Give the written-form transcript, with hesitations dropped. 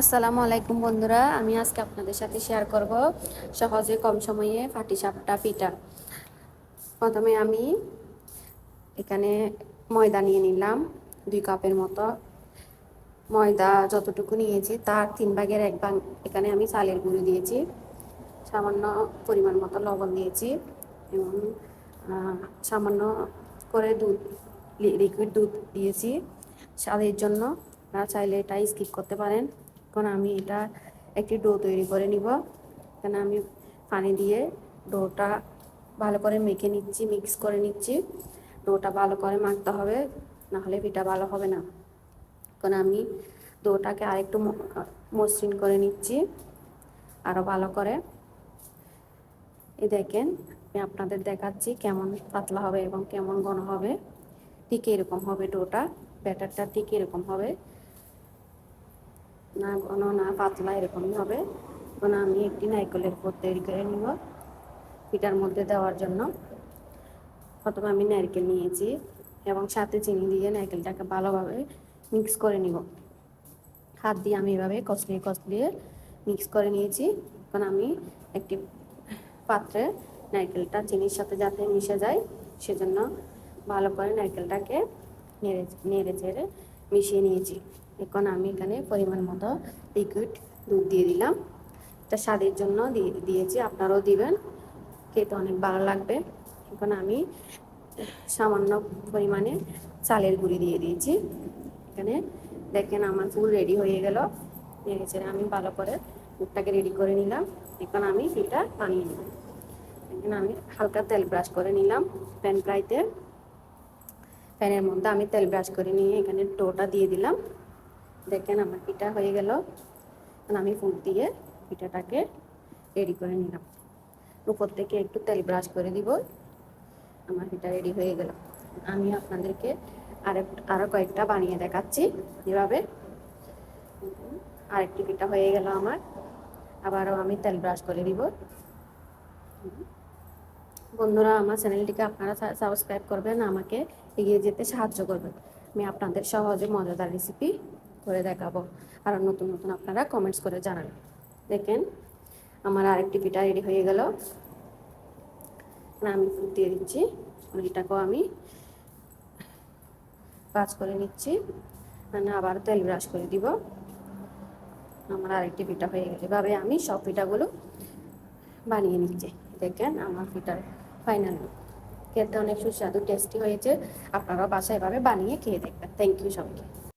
আসসালামু আলাইকুম বন্ধুরা, আমি আজকে আপনাদের সাথে শেয়ার করব সহজে কম সময়ে পাটিসাপটা পিঠা। প্রথমে আমি এখানে ময়দা নিয়ে নিলাম 2 কাপের মতো। ময়দা যতটুকু নিয়েছি তার 3/1 ভাগ এখানে আমি চালের গুঁড়ি দিয়েছি, সামান্য পরিমাণ মতো লবণ দিয়েছি এবং সামান্য করে দুধ, লিকুইড দুধ দিয়েছি স্বাদের জন্য। আপনারা চাইলে এটা স্কিপ করতে পারেন। এখন আমি এটা একটি ডো তৈরি করে নিব। এখানে আমি পানি দিয়ে ডোটা ভালো করে মেখে নিচ্ছি, মিক্স করে নিচ্ছি। ডোটা ভালো করে মাখতে হবে, নাহলে পিঠা ভালো হবে না। এখন আমি ডোটাকে আরেকটু মসৃণ করে নিচ্ছি আরও ভালো করে। এই দেখেন, আমি আপনাদের দেখাচ্ছি কেমন পাতলা হবে এবং কেমন ঘন হবে। ঠিক এরকম হবে ডোটা, ব্যাটারটা ঠিক এরকম হবে, না ঘন না পাতলা, এরকমই হবে। এখন আমি একটি নারকেলের পুর তৈরি করে নিব পিঠার মধ্যে দেওয়ার জন্য। প্রথমে আমি নারকেল নিয়েছি এবং সাথে চিনি দিয়ে নারকেলটাকে ভালোভাবে মিক্স করে নিব। হাত দিয়ে আমি এভাবে কচলিয়ে কচলিয়ে মিক্স করে নিয়েছি। এখন আমি একটি পাত্রে নারকেলটা চিনির সাথে যাতে মিশে যায় সেজন্য ভালো করে নারকেলটাকে নেড়ে চেড়ে মিশিয়ে নিয়েছি। এখন আমি এখানে পরিমাণ মতো লিকুইড দুধ দিয়ে দিলাম। এটা স্বাদের জন্য দিয়েছি, আপনারাও দিবেন, খেতে অনেক ভালো লাগবে। এখন আমি সামান্য পরিমাণে চালের গুঁড়ি দিয়ে দিয়েছি। এখানে দেখেন আমার ফুল রেডি হয়ে গেল। নেড়ে চেড়ে আমি ভালো করে দুধটাকে রেডি করে নিলাম। এখন আমি পিঠা বানিয়ে নিব। এখানে আমি হালকা তেল ব্রাশ করে নিলাম প্যানের মধ্যে আমি তেল ব্রাশ করে নিয়ে এখানে ডোটা দিয়ে দিলাম। দেখেন আমার পিঠা হয়ে গেল। এখন আমি ফুল দিয়ে পিঠাটাকে রেডি করে নিলাম। উপর থেকে একটু তেল ব্রাশ করে দিব। আমার পিঠা রেডি হয়ে গেল। আমি আপনাদেরকে আরো কয়েকটা বানিয়ে দেখাচ্ছি এভাবে। আরেকটি পিঠা হয়ে গেল আমার। আবারও আমি তেল ব্রাশ করে দিব। বন্ধুরা, আমার চ্যানেলটিকে আপনারা সাবস্ক্রাইব করবেন, আমাকে এগিয়ে যেতে সাহায্য করবেন। আমি আপনাদের সহজে মজাদার রেসিপি করে দেখাবো। আর নতুন নতুন আপনারা কমেন্টস করে জানান। দেখেন আমার আরেকটি পিঠা রেডি হয়ে গেল। আমি ফুট দিয়ে দিচ্ছি, এটাকেও আমি ভাঁজ করে নিচ্ছি। মানে আবার তেল ব্রাশ করে দিব। আমার আরেকটি পিঠা হয়ে গেল। এভাবে আমি সব পিঠাগুলো বানিয়ে নিচ্ছি। দেখেন আমার পিঠার ফাইনাল লুক। খেতে অনেক সুস্বাদু টেস্টি হয়েছে। আপনারা বাসায় এভাবে বানিয়ে খেয়ে দেখবেন। থ্যাংক ইউ সবাইকে।